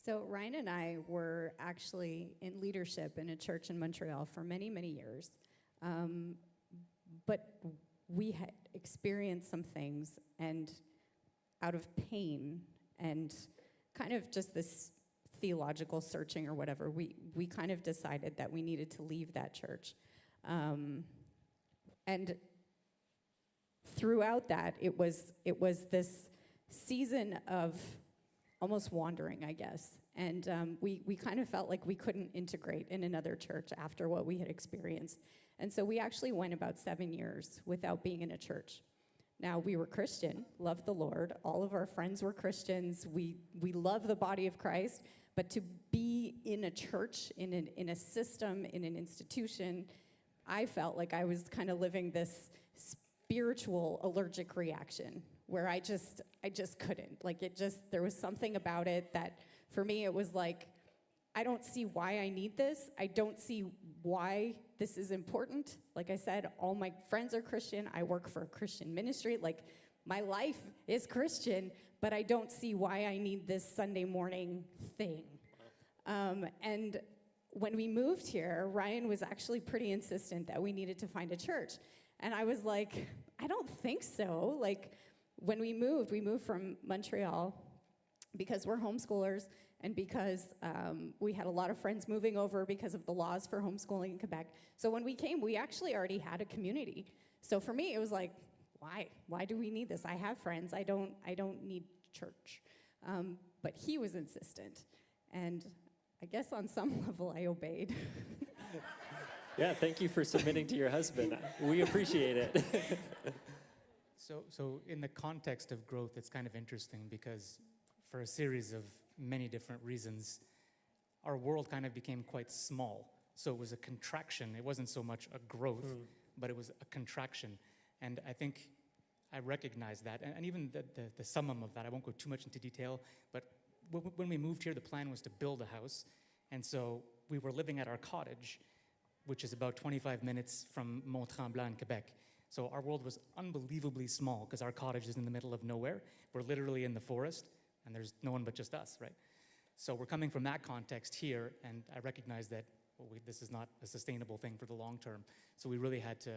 So Ryan and I were actually in leadership in a church in Montreal for many, many years. But we had experienced some things, and out of pain and kind of just this theological searching or whatever, we kind of decided that we needed to leave that church. And throughout that, it was this season of almost wandering, I guess. And we kind of felt like we couldn't integrate in another church after what we had experienced. And so we actually went about 7 years without being in a church. Now, we were Christian, loved the Lord. All of our friends were Christians. We love the body of Christ. But to be in a church, in a system, in an institution, I felt like I was kind of living this spiritual allergic reaction where I just couldn't. Like, there was something about it that, for me, it was like, I don't see why I need this. I don't see why this is important. Like I said, all my friends are Christian. I work for a Christian ministry. Like, my life is Christian, but I don't see why I need this Sunday morning thing. And when we moved here, Ryan was actually pretty insistent that we needed to find a church. And I was like, I don't think so. Like, when we moved from Montreal because we're homeschoolers and because we had a lot of friends moving over because of the laws for homeschooling in Quebec. So when we came, we actually already had a community. So for me, it was like, why? Why do we need this? I have friends. I don't need church. But he was insistent. And I guess on some level, I obeyed. Yeah, thank you for submitting to your husband. We appreciate it. So in the context of growth, it's kind of interesting because for a series of many different reasons, our world kind of became quite small. So it was a contraction. It wasn't so much a growth, but it was a contraction. And I think I recognize that. And even the summum of that, I won't go too much into detail, but when we moved here, the plan was to build a house. And so we were living at our cottage, which is about 25 minutes from Mont-Tremblant in Quebec. So our world was unbelievably small because our cottage is in the middle of nowhere. We're literally in the forest, and there's no one but just us, right? So we're coming from that context here, and I recognize that this is not a sustainable thing for the long term. So we really had to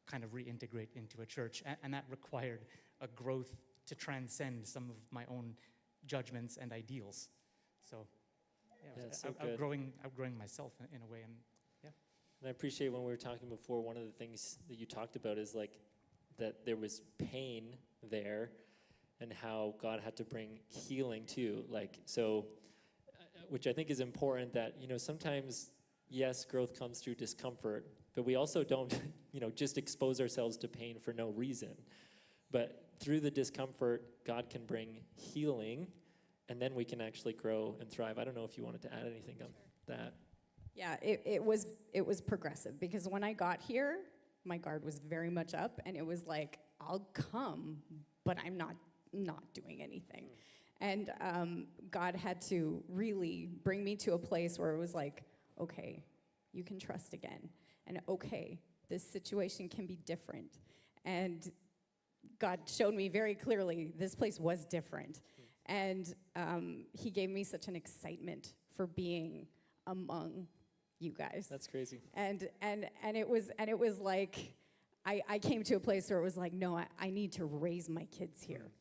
kind of reintegrate into a church, and that required a growth to transcend some of my own judgments and ideals. So, yeah, outgrowing myself in a way, and yeah. And I appreciate when we were talking before, one of the things that you talked about is like that there was pain there and how God had to bring healing too. Like, so, which I think is important that, sometimes, yes, growth comes through discomfort, but we also don't, just expose ourselves to pain for no reason. But through the discomfort, God can bring healing, and then we can actually grow and thrive. I don't know if you wanted to add anything on that. Yeah, it was progressive because when I got here, my guard was very much up, and it was like, I'll come, but I'm not doing anything. And God had to really bring me to a place where it was like, okay, you can trust again. And okay, this situation can be different. And God showed me very clearly this place was different. And he gave me such an excitement for being among you guys. That's crazy. And it was like, I came to a place where it was like, no, I need to raise my kids here.